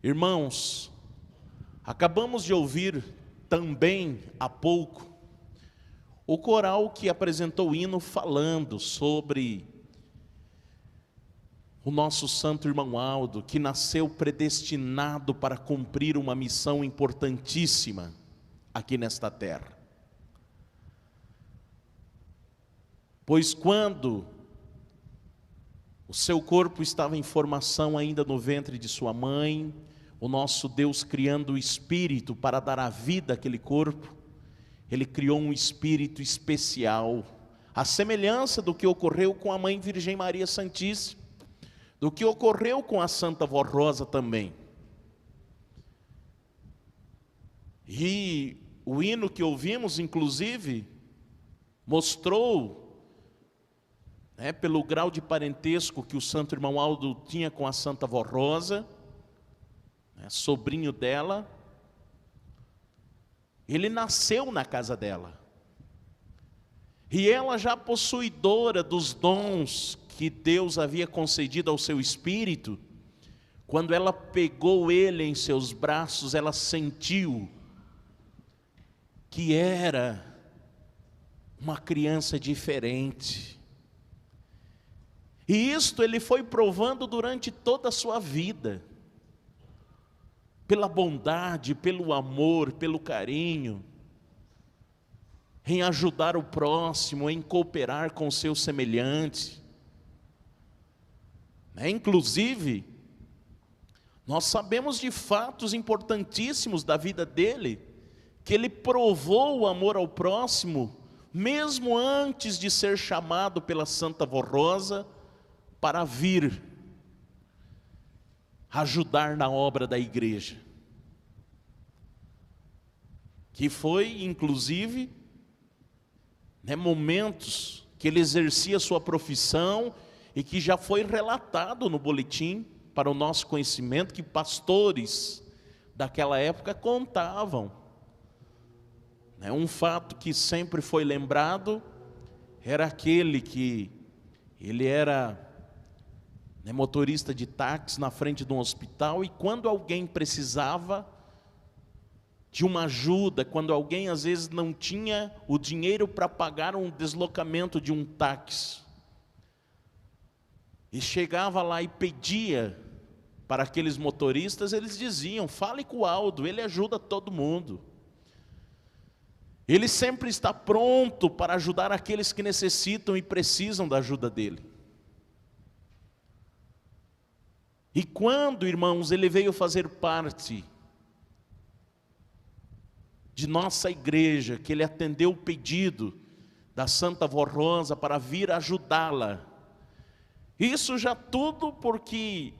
Irmãos, acabamos de ouvir também há pouco o coral que apresentou o hino falando sobre o nosso santo irmão Aldo, que nasceu predestinado para cumprir uma missão importantíssima aqui nesta terra. Pois quando o seu corpo estava em formação ainda no ventre de sua mãe, o nosso Deus, criando o espírito para dar a vida àquele corpo, Ele criou um espírito especial, à semelhança do que ocorreu com a Mãe Virgem Maria Santíssima, do que ocorreu com a Santa Vó Rosa também. E o hino que ouvimos, inclusive, mostrou, pelo grau de parentesco que o santo irmão Aldo tinha com a Santa Vó Rosa, sobrinho dela, ele nasceu na casa dela. E ela, já possuidora dos dons que Deus havia concedido ao seu espírito, quando ela pegou ele em seus braços, ela sentiu que era uma criança diferente. E isto ele foi provando durante toda a sua vida, pela bondade, pelo amor, pelo carinho, em ajudar o próximo, em cooperar com o seu semelhante. Inclusive, nós sabemos de fatos importantíssimos da vida dele, que ele provou o amor ao próximo, mesmo antes de ser chamado pela Santa Vó Rosa, para vir ajudar na obra da igreja, que foi inclusive momentos que ele exercia sua profissão e que já foi relatado no boletim para o nosso conhecimento, que pastores daquela época contavam. Um fato que sempre foi lembrado era aquele que ele era motorista de táxi na frente de um hospital, e quando alguém precisava de uma ajuda, quando alguém às vezes não tinha o dinheiro para pagar um deslocamento de um táxi, e chegava lá e pedia para aqueles motoristas, eles diziam: fale com o Aldo, ele ajuda todo mundo. Ele sempre está pronto para ajudar aqueles que necessitam e precisam da ajuda dele. E quando, irmãos, ele veio fazer parte de nossa igreja, que ele atendeu o pedido da Santa Vó Rosa para vir ajudá-la, isso já tudo porque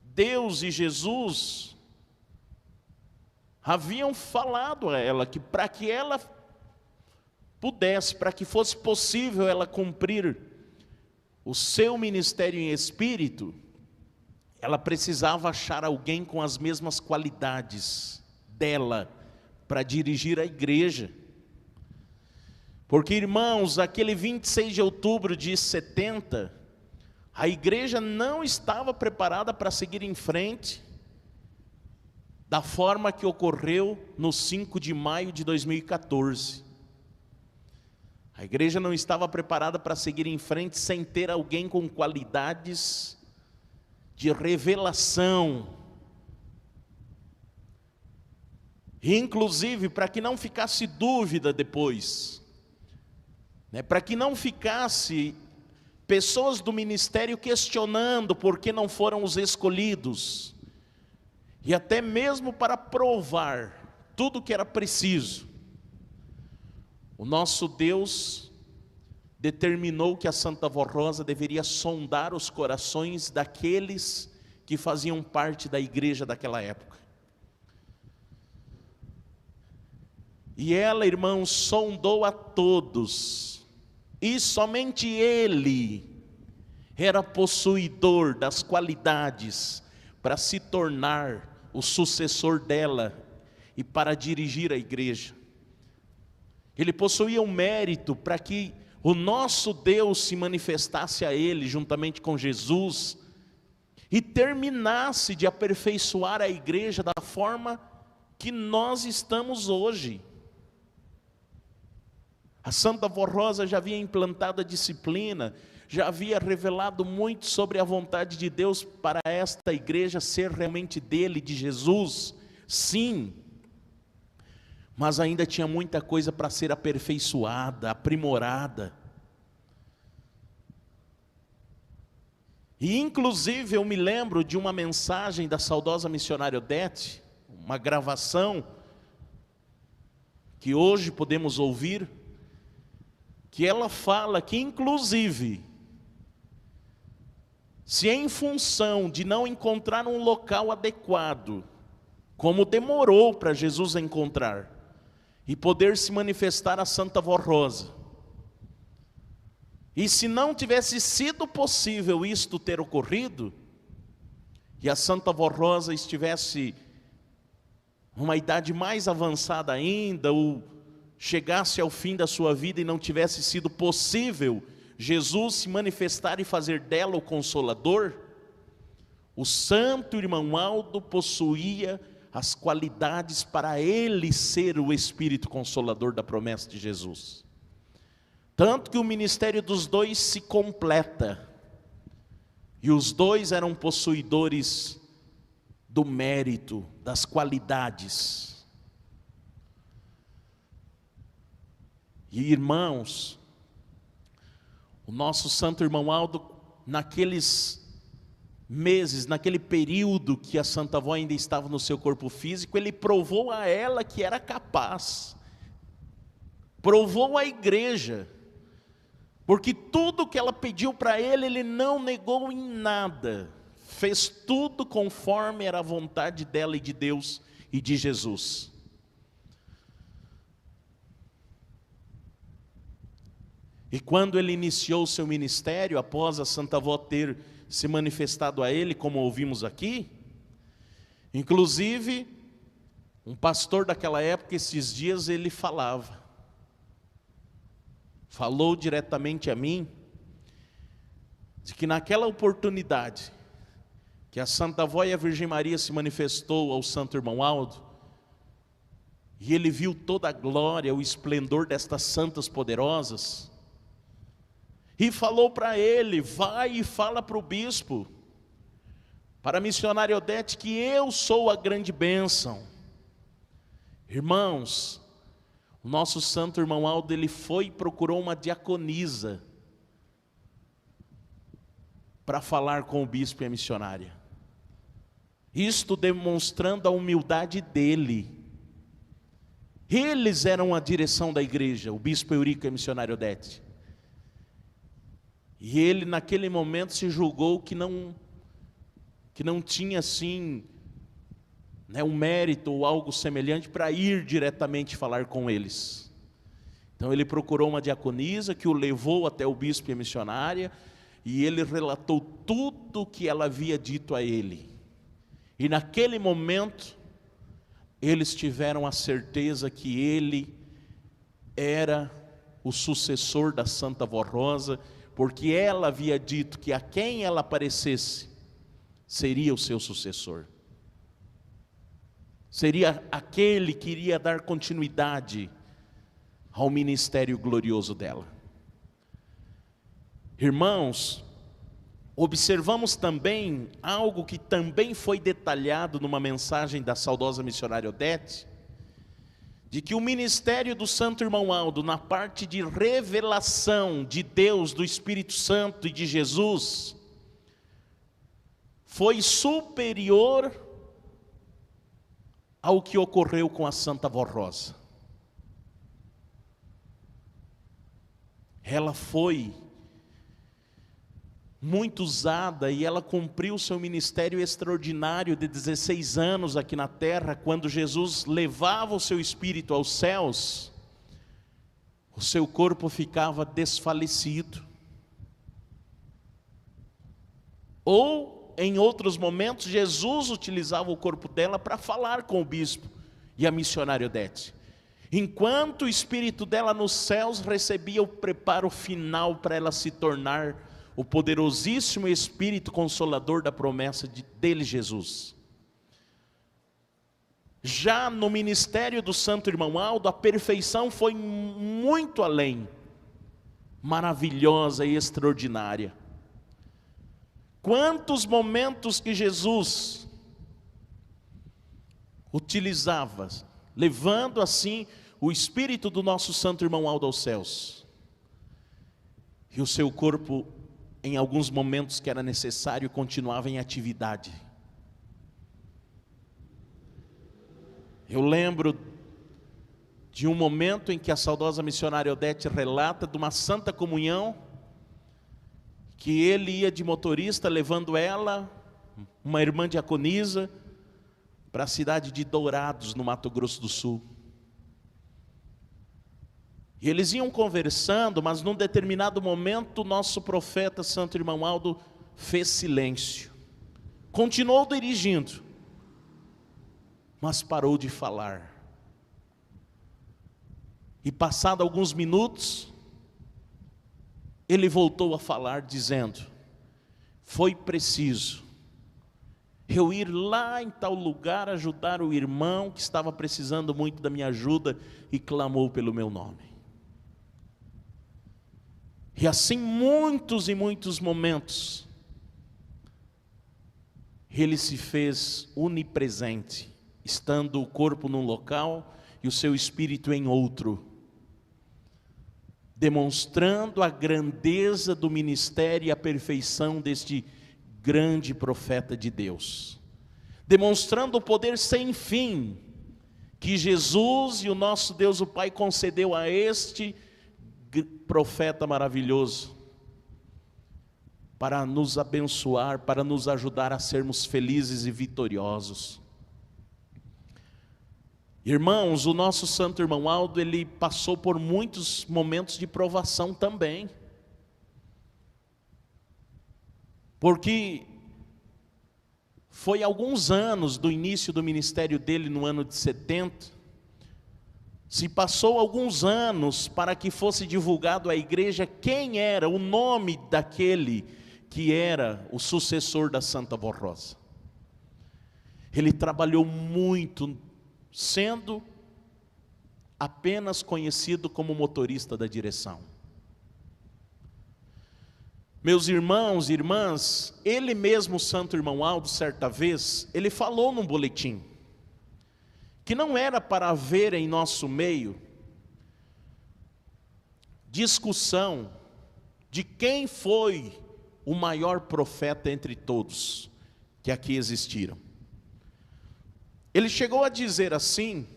Deus e Jesus haviam falado a ela que para que ela pudesse, para que fosse possível ela cumprir o seu ministério em espírito, ela precisava achar alguém com as mesmas qualidades dela para dirigir a igreja. Porque, irmãos, aquele 26 de outubro de 70, a igreja não estava preparada para seguir em frente da forma que ocorreu no 5 de maio de 2014. A igreja não estava preparada para seguir em frente sem ter alguém com qualidades de revelação. E, inclusive, para que não ficasse dúvida depois, para que não ficasse pessoas do ministério questionando por que não foram os escolhidos, e até mesmo para provar tudo o que era preciso, o nosso Deus determinou que a Santa Vó Rosa deveria sondar os corações daqueles que faziam parte da igreja daquela época. E ela, irmãos, sondou a todos, e somente ele era possuidor das qualidades para se tornar o sucessor dela e para dirigir a igreja. Ele possuía um mérito para que o nosso Deus se manifestasse a ele juntamente com Jesus, e terminasse de aperfeiçoar a igreja da forma que nós estamos hoje. A Santa Vó Rosa já havia implantado a disciplina, já havia revelado muito sobre a vontade de Deus para esta igreja ser realmente dele, de Jesus, sim. Mas ainda tinha muita coisa para ser aperfeiçoada, aprimorada. E inclusive eu me lembro de uma mensagem da saudosa missionária Odete, uma gravação, que hoje podemos ouvir, que ela fala que inclusive, se em função de não encontrar um local adequado, como demorou para Jesus encontrar, e poder se manifestar a Santa Vó Rosa, e se não tivesse sido possível isto ter ocorrido, e a Santa Vó Rosa estivesse numa idade mais avançada ainda, ou chegasse ao fim da sua vida e não tivesse sido possível Jesus se manifestar e fazer dela o Consolador, o santo irmão Aldo possuía as qualidades para ele ser o Espírito Consolador da promessa de Jesus. Tanto que o ministério dos dois se completa, e os dois eram possuidores do mérito, das qualidades. E irmãos, o nosso santo irmão Aldo, naqueles meses, naquele período que a Santa Vó ainda estava no seu corpo físico, ele provou a ela que era capaz, provou à igreja, porque tudo que ela pediu para ele, ele não negou em nada, fez tudo conforme era a vontade dela e de Deus e de Jesus. E quando ele iniciou o seu ministério, após a Santa Vó ter se manifestado a ele, como ouvimos aqui, inclusive, um pastor daquela época, esses dias, ele falou diretamente a mim, de que naquela oportunidade, que a Santa Vó e a Virgem Maria se manifestou ao Santo Irmão Aldo, e ele viu toda a glória, o esplendor destas santas poderosas, e falou para ele: vai e fala para o bispo, para a missionária Odete, que eu sou a grande bênção. Irmãos, o nosso santo irmão Aldo, ele foi e procurou uma diaconisa para falar com o bispo e a missionária. Isto demonstrando a humildade dele. Eles eram a direção da igreja, o bispo Eurico e a missionária Odete. E ele naquele momento se julgou que não tinha assim, um mérito ou algo semelhante para ir diretamente falar com eles. Então ele procurou uma diaconisa que o levou até o bispo e a missionária, e ele relatou tudo o que ela havia dito a ele. E naquele momento, eles tiveram a certeza que ele era o sucessor da Santa Vó Rosa, porque ela havia dito que a quem ela aparecesse, seria o seu sucessor. Seria aquele que iria dar continuidade ao ministério glorioso dela. Irmãos, observamos também algo que também foi detalhado numa mensagem da saudosa missionária Odete, de que o ministério do Santo Irmão Aldo, na parte de revelação de Deus, do Espírito Santo e de Jesus, foi superior ao que ocorreu com a Santa Vó Rosa. Ela foi muito usada e ela cumpriu seu ministério extraordinário de 16 anos aqui na terra. Quando Jesus levava o seu espírito aos céus, o seu corpo ficava desfalecido. Ou, em outros momentos, Jesus utilizava o corpo dela para falar com o bispo e a missionária Odete, enquanto o espírito dela nos céus recebia o preparo final para ela se tornar o poderosíssimo Espírito Consolador da promessa dele, Jesus. Já no ministério do Santo Irmão Aldo, a perfeição foi muito além, maravilhosa e extraordinária. Quantos momentos que Jesus utilizava, levando assim o espírito do nosso Santo Irmão Aldo aos céus. E o seu corpo, em alguns momentos que era necessário, continuava em atividade. Eu lembro de um momento em que a saudosa missionária Odete relata de uma santa comunhão, que ele ia de motorista levando ela, uma irmã diaconisa, para a cidade de Dourados, no Mato Grosso do Sul. E eles iam conversando, mas num determinado momento, o nosso profeta, Santo Irmão Aldo, fez silêncio. Continuou dirigindo, mas parou de falar. E passado alguns minutos, ele voltou a falar dizendo: foi preciso eu ir lá em tal lugar ajudar o irmão que estava precisando muito da minha ajuda e clamou pelo meu nome. E assim muitos e muitos momentos, ele se fez onipresente, estando o corpo num local e o seu espírito em outro, demonstrando a grandeza do ministério e a perfeição deste grande profeta de Deus, demonstrando o poder sem fim que Jesus e o nosso Deus o Pai concedeu a este profeta maravilhoso, para nos abençoar, para nos ajudar a sermos felizes e vitoriosos. Irmãos, o nosso Santo Irmão Aldo, ele passou por muitos momentos de provação também, porque foi alguns anos do início do ministério dele, no ano de 70, se passou alguns anos para que fosse divulgado à igreja quem era o nome daquele que era o sucessor da Santa Vó Rosa. Ele trabalhou muito, sendo apenas conhecido como motorista da direção. Meus irmãos e irmãs, ele mesmo, Santo Irmão Aldo, certa vez, ele falou num boletim, que não era para haver em nosso meio discussão de quem foi o maior profeta entre todos que aqui existiram. Ele chegou a dizer assim,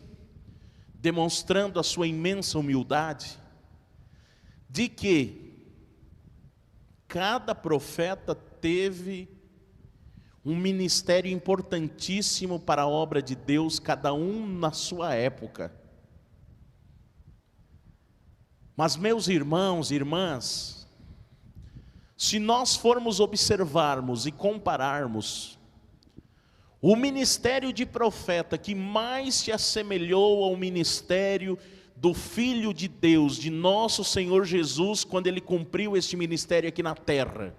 demonstrando a sua imensa humildade, de que cada profeta teve um ministério importantíssimo para a obra de Deus, cada um na sua época. Mas meus irmãos e irmãs, se nós formos observarmos e compararmos, o ministério de profeta que mais se assemelhou ao ministério do Filho de Deus, de nosso Senhor Jesus, quando ele cumpriu este ministério aqui na terra,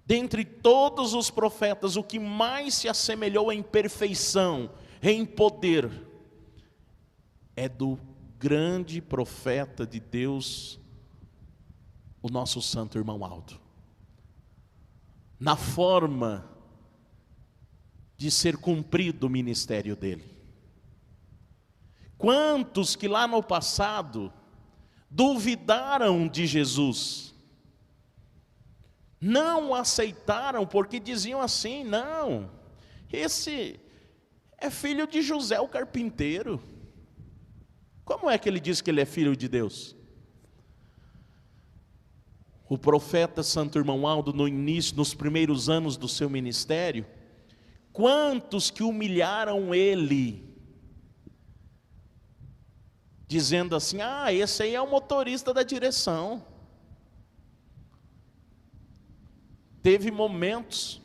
dentre todos os profetas, o que mais se assemelhou em perfeição, em poder, é do grande profeta de Deus, o nosso Santo Irmão Aldo. Na forma de ser cumprido o ministério dele. Quantos que lá no passado duvidaram de Jesus, não aceitaram, porque diziam assim: não, esse é filho de José o carpinteiro. Como é que ele diz que ele é filho de Deus? O profeta Santo Irmão Aldo, no início, nos primeiros anos do seu ministério, quantos que humilharam ele, dizendo assim: ah, esse aí é o motorista da direção. Teve momentos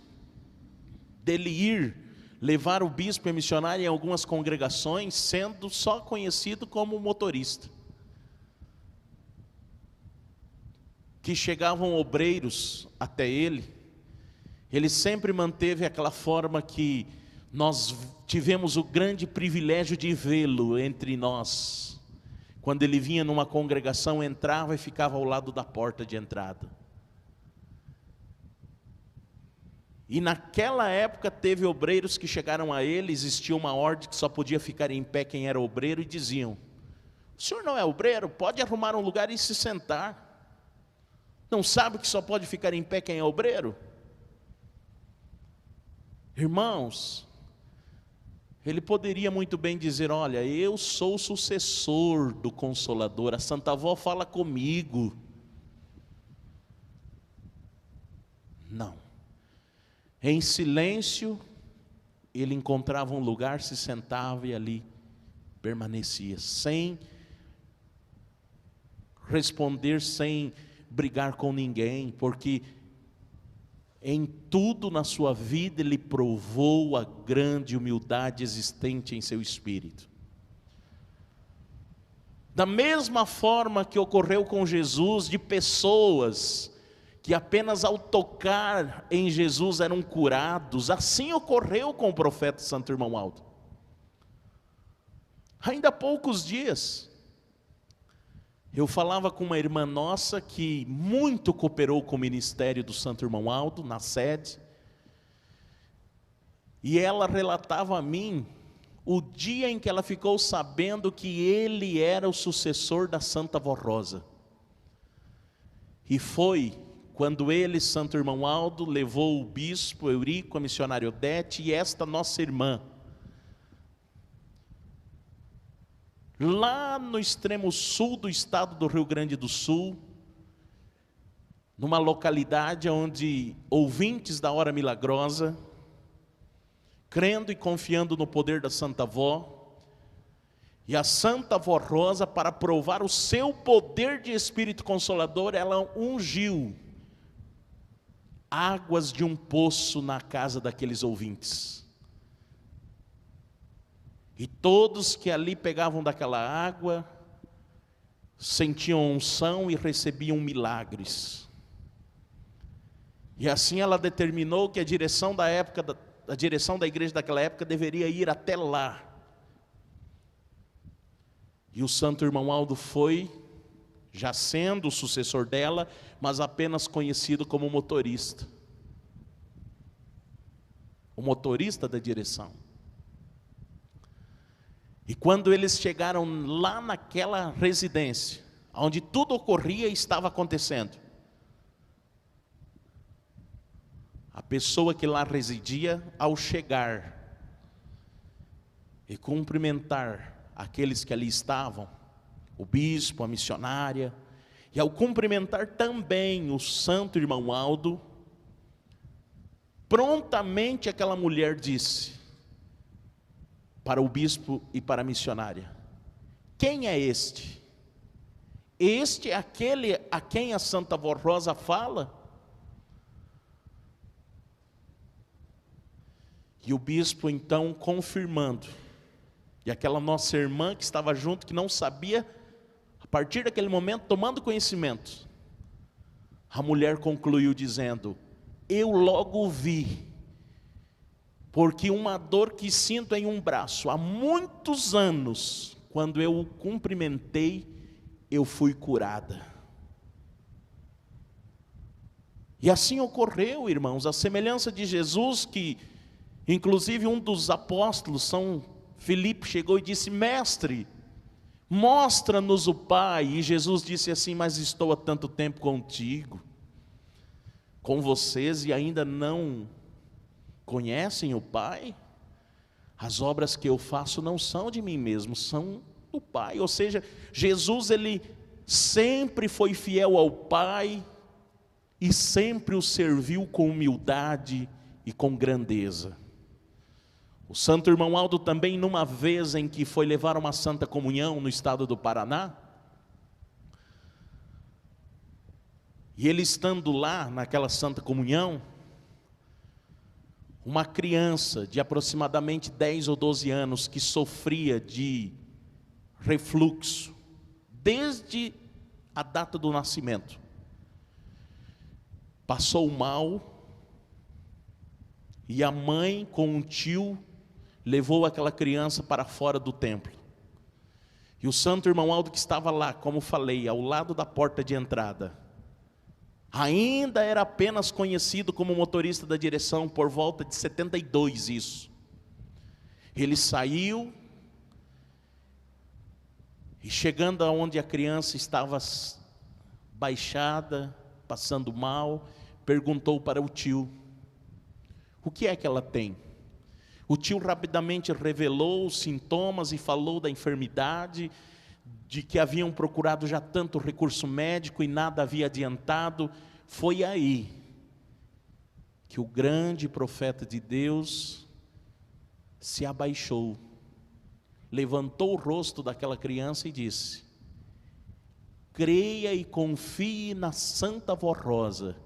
dele ir levar o bispo e a missionária em algumas congregações, sendo só conhecido como motorista. que chegavam obreiros até ele, ele sempre manteve aquela forma que nós tivemos o grande privilégio de vê-lo entre nós. Quando ele vinha numa congregação, entrava e ficava ao lado da porta de entrada. E naquela época teve obreiros que chegaram a ele, existia uma ordem que só podia ficar em pé quem era obreiro, e diziam: o senhor não é obreiro? Pode arrumar um lugar e se sentar. Não sabe que só pode ficar em pé quem é obreiro? Irmãos, ele poderia muito bem dizer: olha, eu sou o sucessor do Consolador, a Santa Avó fala comigo. Não. Em silêncio, ele encontrava um lugar, se sentava e ali permanecia, sem responder, sem brigar com ninguém, porque em tudo na sua vida ele provou a grande humildade existente em seu espírito. Da mesma forma que ocorreu com Jesus, de pessoas que apenas ao tocar em Jesus eram curados, assim ocorreu com o profeta Santo Irmão Aldo. Ainda há poucos dias, eu falava com uma irmã nossa que muito cooperou com o ministério do Santo Irmão Aldo, na sede, e ela relatava a mim o dia em que ela ficou sabendo que ele era o sucessor da Santa Avó Rosa. E foi quando ele, Santo Irmão Aldo, levou o bispo Eurico, a missionária Odete e esta nossa irmã, lá no extremo sul do estado do Rio Grande do Sul, numa localidade onde ouvintes da Hora Milagrosa, crendo e confiando no poder da Santa Avó, e a Santa Avó Rosa, para provar o seu poder de Espírito Consolador, ela ungiu águas de um poço na casa daqueles ouvintes. E todos que ali pegavam daquela água, sentiam unção e recebiam milagres. E assim ela determinou que a direção da igreja daquela época deveria ir até lá. E o Santo Irmão Aldo foi, já sendo o sucessor dela, mas apenas conhecido como motorista. O motorista da direção. E quando eles chegaram lá naquela residência, onde tudo ocorria e estava acontecendo, a pessoa que lá residia, ao chegar e cumprimentar aqueles que ali estavam, o bispo, a missionária, e ao cumprimentar também o Santo Irmão Aldo, prontamente aquela mulher disse para o bispo e para a missionária: quem é este? Este é aquele a quem a Santa Avó Rosa fala? E o bispo então confirmando, e aquela nossa irmã que estava junto, que não sabia, a partir daquele momento, tomando conhecimento, a mulher concluiu dizendo: eu logo vi, porque uma dor que sinto em um braço há muitos anos, quando eu o cumprimentei, eu fui curada. E assim ocorreu, irmãos, a semelhança de Jesus, que inclusive um dos apóstolos, São Filipe, chegou e disse: mestre, mostra-nos o Pai. E Jesus disse assim: mas estou há tanto tempo contigo, com vocês, e ainda não conhecem o Pai? As obras que eu faço não são de mim mesmo, são do Pai. Ou seja, Jesus, ele sempre foi fiel ao Pai e sempre o serviu com humildade e com grandeza. O Santo Irmão Aldo também, numa vez em que foi levar uma Santa Comunhão no estado do Paraná, e ele estando lá naquela Santa Comunhão, uma criança de aproximadamente 10 ou 12 anos que sofria de refluxo desde a data do nascimento, passou mal, e a mãe com um tio levou aquela criança para fora do templo. E o santo irmão Aldo, que estava lá, como falei, ao lado da porta de entrada, ainda era apenas conhecido como motorista da direção, por volta de 72 isso. Ele saiu, e chegando aonde a criança estava baixada, passando mal, perguntou para o tio: o que é que ela tem? O tio rapidamente revelou os sintomas e falou da enfermidade, de que haviam procurado já tanto recurso médico e nada havia adiantado. Foi aí que o grande profeta de Deus se abaixou, levantou o rosto daquela criança e disse: creia e confie na Santa Voz Rosa,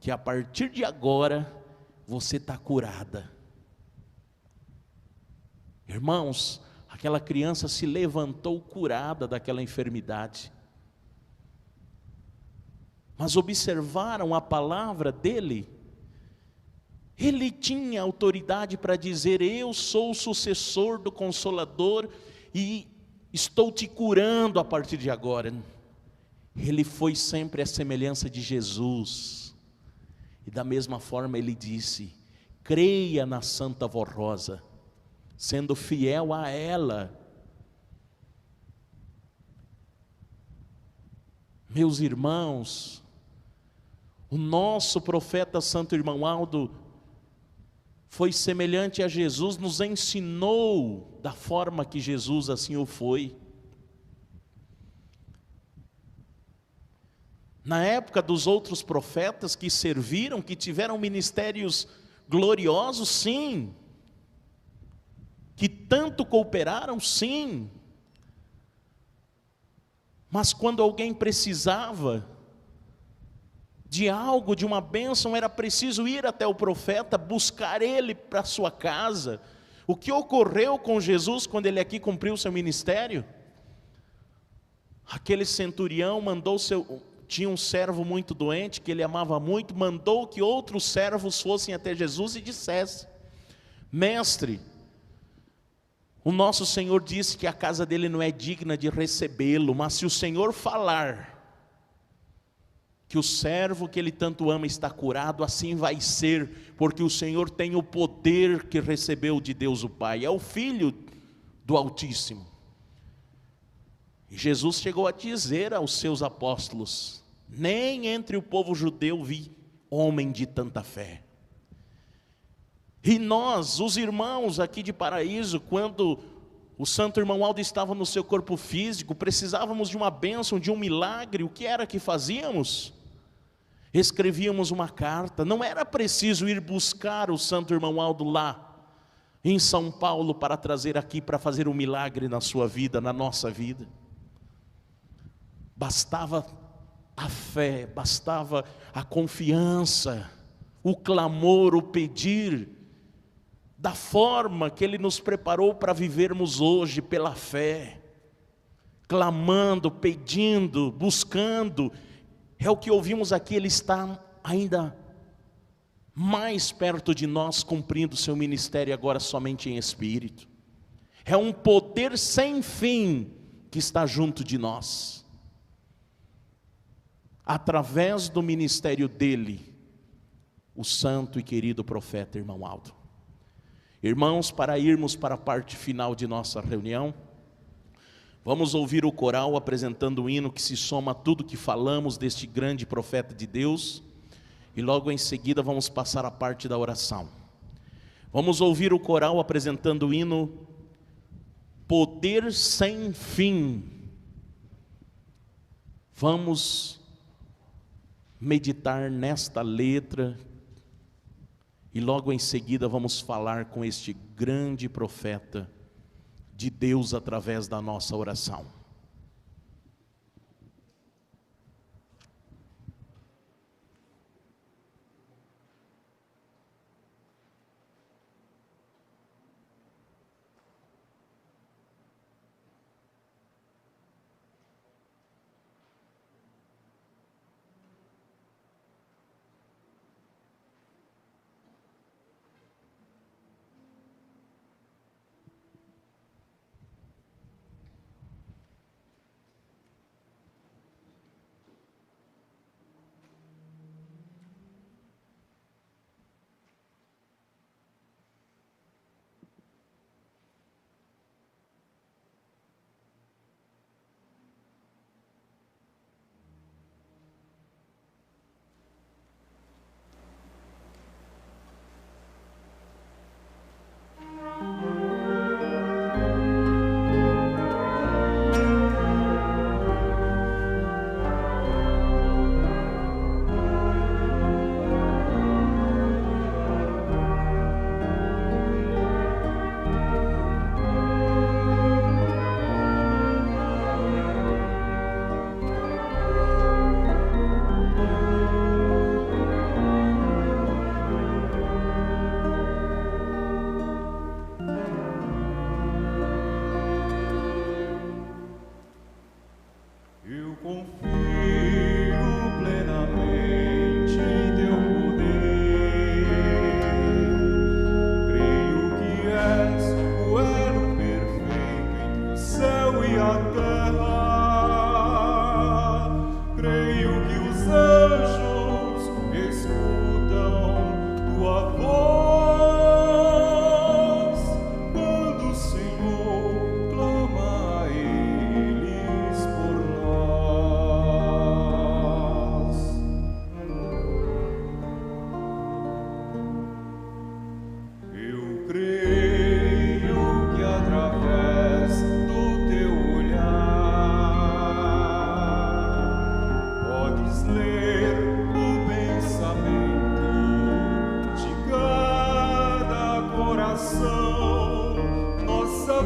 que a partir de agora você está curada. Irmãos, aquela criança se levantou curada daquela enfermidade. Mas observaram a palavra dele? Ele tinha autoridade para dizer: eu sou o sucessor do Consolador e estou te curando a partir de agora. Ele foi sempre a semelhança de Jesus. E da mesma forma ele disse: creia na Santa Voz Rosa, sendo fiel a ela. Meus irmãos, o nosso profeta Santo Irmão Aldo foi semelhante a Jesus, nos ensinou da forma que Jesus assim o foi. Na época dos outros profetas que serviram, que tiveram ministérios gloriosos, sim, que tanto cooperaram, sim, mas quando alguém precisava de algo, de uma bênção, era preciso ir até o profeta, buscar ele para sua casa. O que ocorreu com Jesus quando ele aqui cumpriu seu ministério? Aquele centurião tinha um servo muito doente, que ele amava muito, mandou que outros servos fossem até Jesus e dissessem: mestre, o nosso Senhor disse que a casa dele não é digna de recebê-lo, mas se o Senhor falar que o servo que ele tanto ama está curado, assim vai ser, porque o Senhor tem o poder que recebeu de Deus o Pai, é o Filho do Altíssimo. E Jesus chegou a dizer aos seus apóstolos: nem entre o povo judeu vi homem de tanta fé. E nós, os irmãos aqui de Paraíso, quando o santo irmão Aldo estava no seu corpo físico, precisávamos de uma bênção, de um milagre, o que era que fazíamos? Escrevíamos uma carta. Não era preciso ir buscar o santo irmão Aldo lá em São Paulo para trazer aqui para fazer um milagre na sua vida, na nossa vida. Bastava a fé, bastava a confiança, o clamor, o pedir, da forma que Ele nos preparou para vivermos hoje, pela fé, clamando, pedindo, buscando. É o que ouvimos aqui, Ele está ainda mais perto de nós, cumprindo o seu ministério agora somente em espírito. É um poder sem fim que está junto de nós. Através do ministério dele, o santo e querido profeta irmão Aldo. Irmãos, para irmos para a parte final de nossa reunião, vamos ouvir o coral apresentando o hino que se soma a tudo que falamos deste grande profeta de Deus, e logo em seguida vamos passar a parte da oração. Vamos ouvir o coral apresentando o hino Poder Sem Fim. Vamos meditar nesta letra e logo em seguida vamos falar com este grande profeta de Deus através da nossa oração.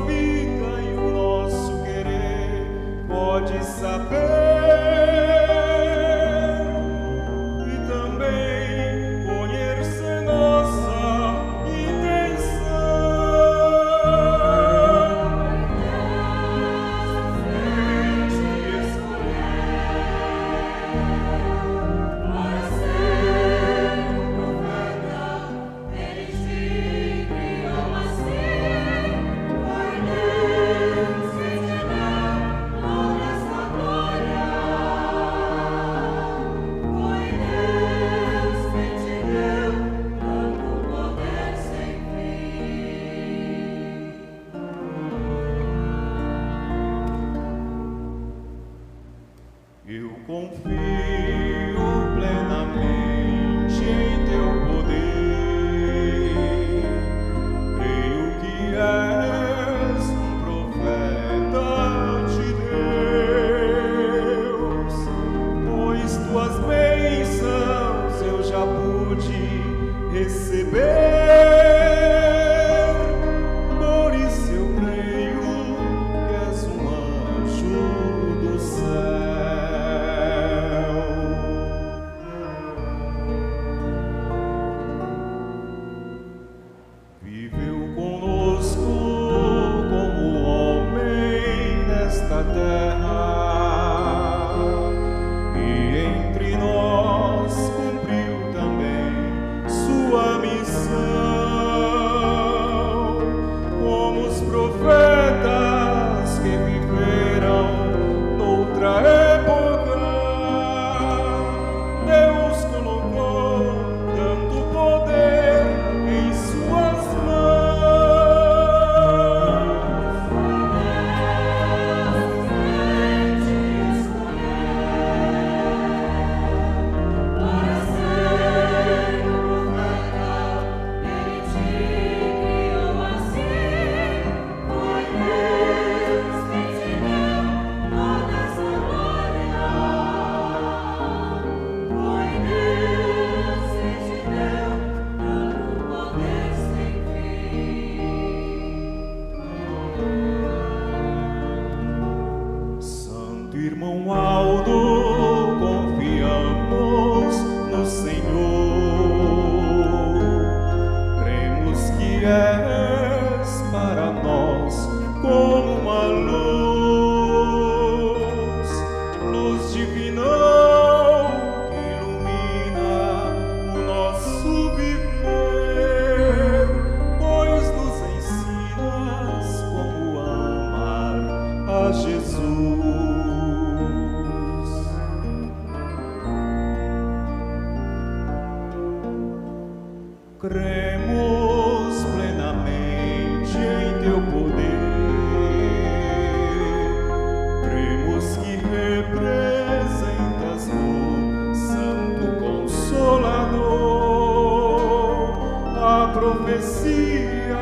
vida e o nosso querer pode saber, e também conhecer nossa intenção. Eu confio plenamente em teu poder, creio que és um profeta de Deus, pois tuas bênçãos eu já pude receber. Por isso eu creio que és um anjo do céu. Viveu conosco como homem nesta terra, e entre nós cumpriu também sua missão, como os profetas que viveram noutra época. Deus colocou tanto poder em suas Santo irmão Aldo, confiamos no Senhor, cremos que és para nós como uma luz, luz divina que ilumina o nosso viver, pois nos ensinas como amar a Jesus. Cremos plenamente em teu poder, cremos que representas o Santo Consolador, a profecia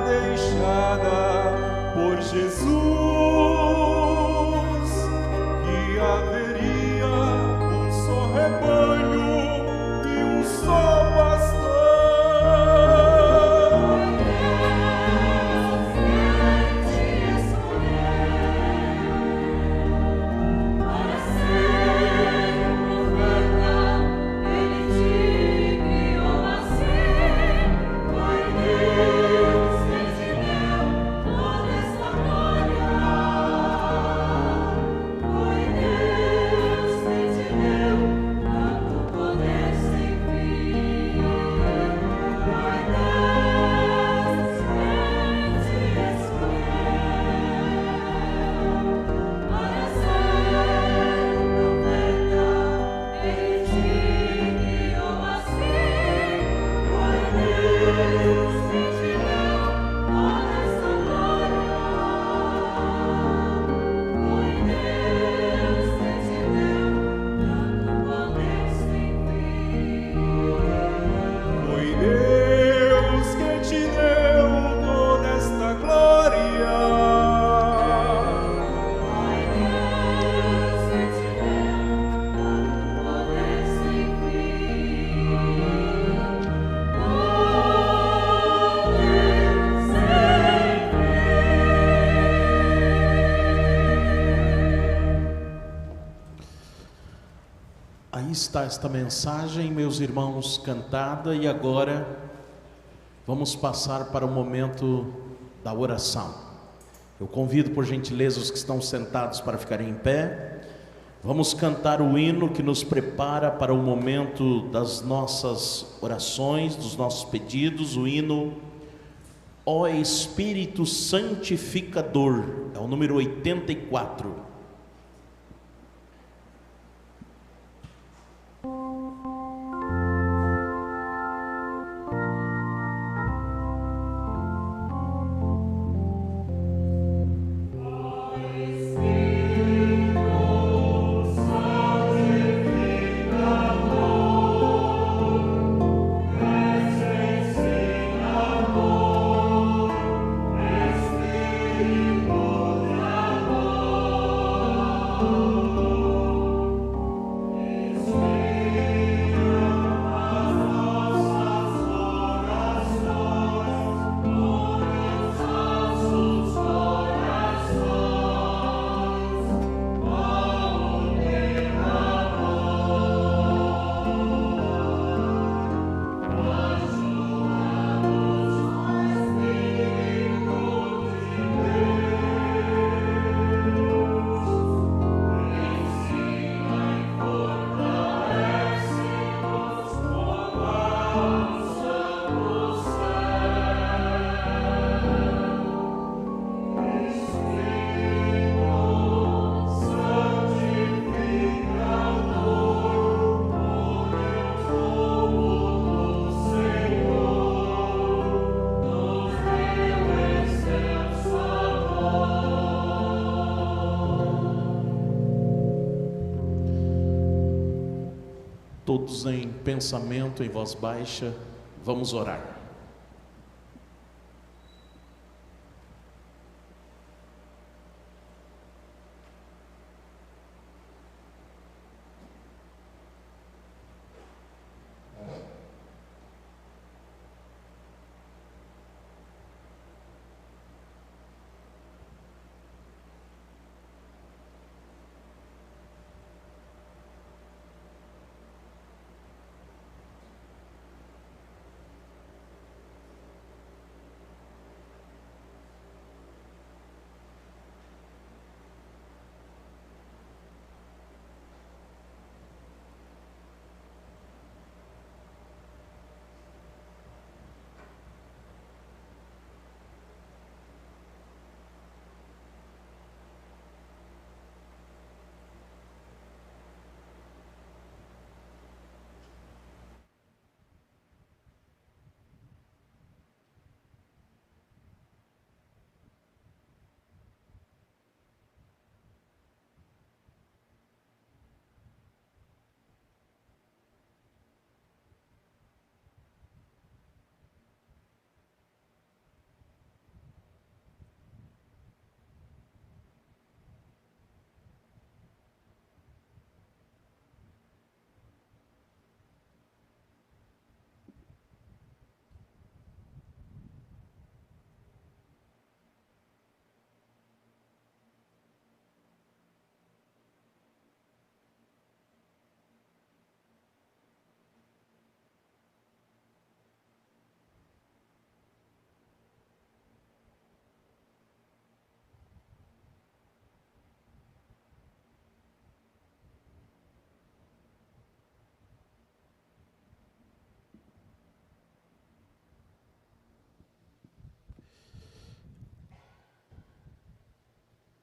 deixada por Jesus, que haveria um só rebanho e um só pastor. Aí está esta mensagem, meus irmãos, cantada, e agora vamos passar para o momento da oração. Eu convido por gentileza os que estão sentados para ficarem em pé. Vamos cantar o hino que nos prepara para o momento das nossas orações, dos nossos pedidos, o hino Ó Espírito Santificador, é o número 84. Todos em pensamento, em voz baixa, vamos orar.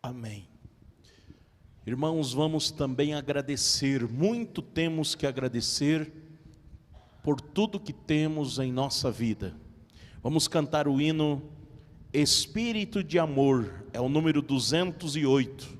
Amém. Irmãos, vamos também agradecer, muito temos que agradecer por tudo que temos em nossa vida. Vamos cantar o hino Espírito de Amor, é o número 208. Amor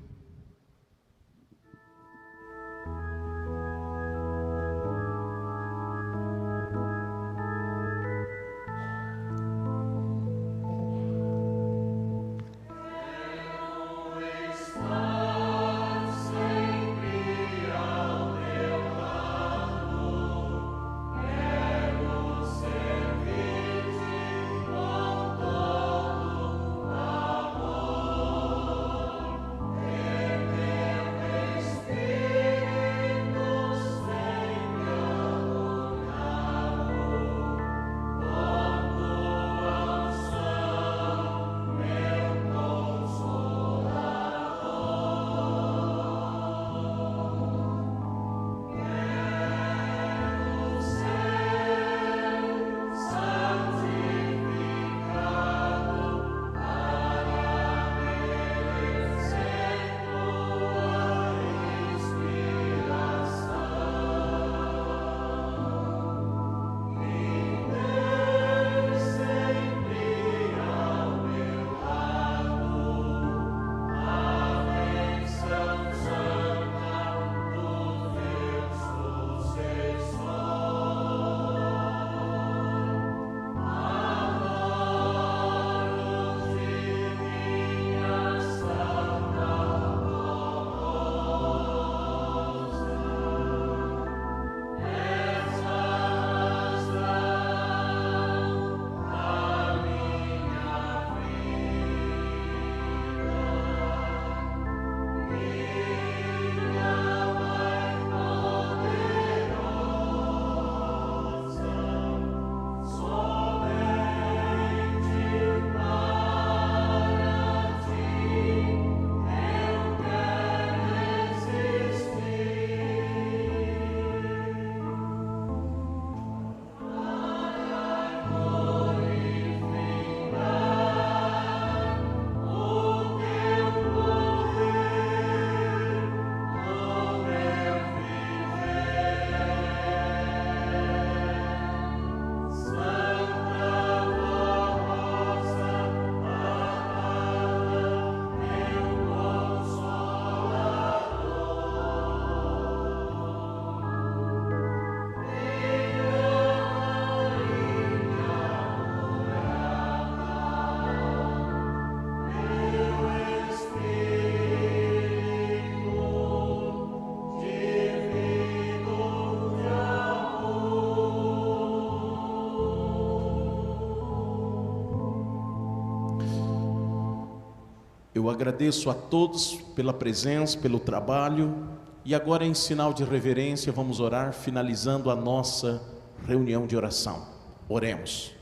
Eu agradeço a todos pela presença, pelo trabalho, e agora, em sinal de reverência, vamos orar, finalizando a nossa reunião de oração. Oremos.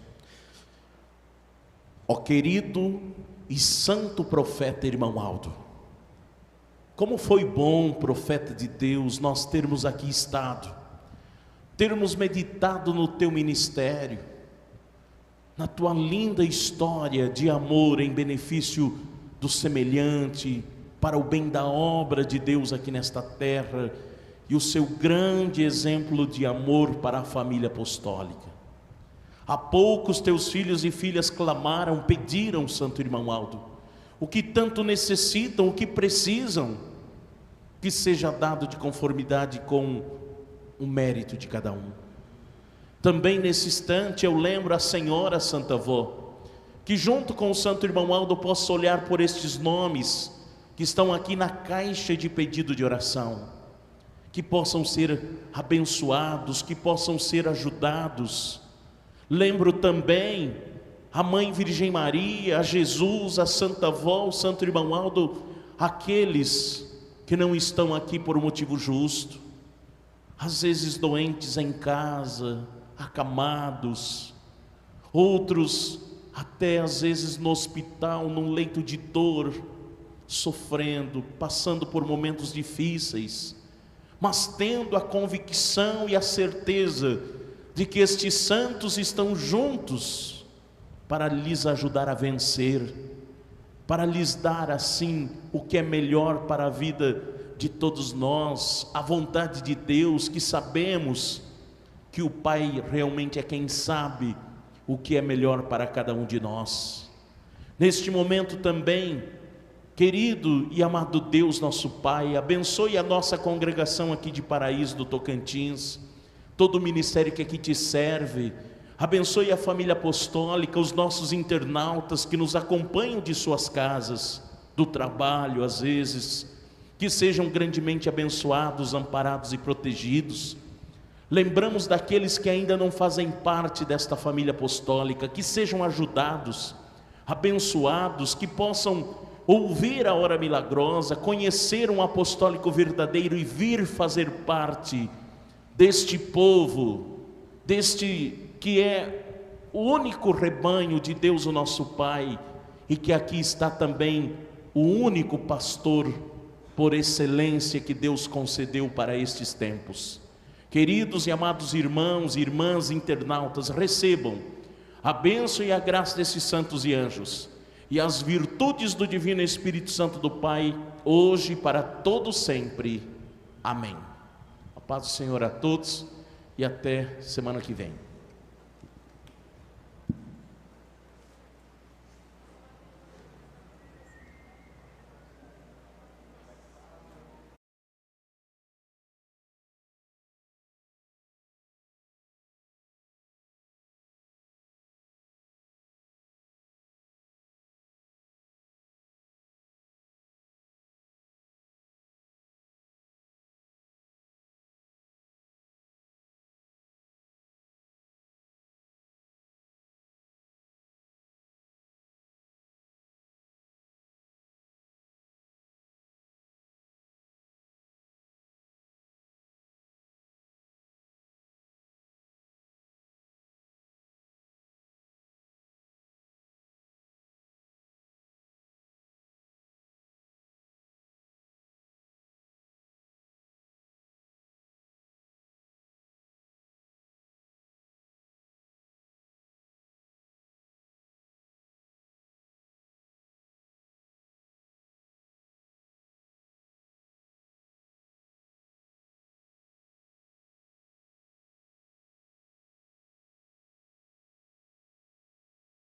Ó querido e santo profeta irmão Aldo, como foi bom, profeta de Deus, nós termos aqui estado, termos meditado no teu ministério, na tua linda história de amor em benefício do semelhante, para o bem da obra de Deus aqui nesta terra, e o seu grande exemplo de amor para a família apostólica. Há pouco os teus filhos e filhas clamaram, pediram, santo irmão Aldo, o que tanto necessitam, o que precisam, que seja dado de conformidade com o mérito de cada um. Também nesse instante eu lembro a senhora Santa Avó, que junto com o santo irmão Aldo possa olhar por estes nomes que estão aqui na caixa de pedido de oração, que possam ser abençoados, que possam ser ajudados. Lembro também a Mãe Virgem Maria, a Jesus, a Santa Avó, o santo irmão Aldo, aqueles que não estão aqui por um motivo justo, às vezes doentes em casa, acamados, outros até às vezes no hospital, num leito de dor, sofrendo, passando por momentos difíceis, mas tendo a convicção e a certeza de que estes santos estão juntos para lhes ajudar a vencer, para lhes dar assim o que é melhor para a vida de todos nós, a vontade de Deus, que sabemos que o Pai realmente é quem sabe o que é melhor para cada um de nós. Neste momento também, querido e amado Deus nosso Pai, abençoe a nossa congregação aqui de Paraíso do Tocantins, todo o ministério que aqui te serve, abençoe a família apostólica, os nossos internautas que nos acompanham de suas casas, do trabalho às vezes, que sejam grandemente abençoados, amparados e protegidos. Lembramos daqueles que ainda não fazem parte desta família apostólica, que sejam ajudados, abençoados, que possam ouvir a hora milagrosa, conhecer um apostólico verdadeiro e vir fazer parte deste povo, deste que é o único rebanho de Deus, o nosso Pai, e que aqui está também o único pastor por excelência que Deus concedeu para estes tempos. Queridos e amados irmãos e irmãs internautas, recebam a bênção e a graça desses santos e anjos, e as virtudes do Divino Espírito Santo do Pai, hoje e para todo sempre. Amém. A paz do Senhor a todos e até semana que vem.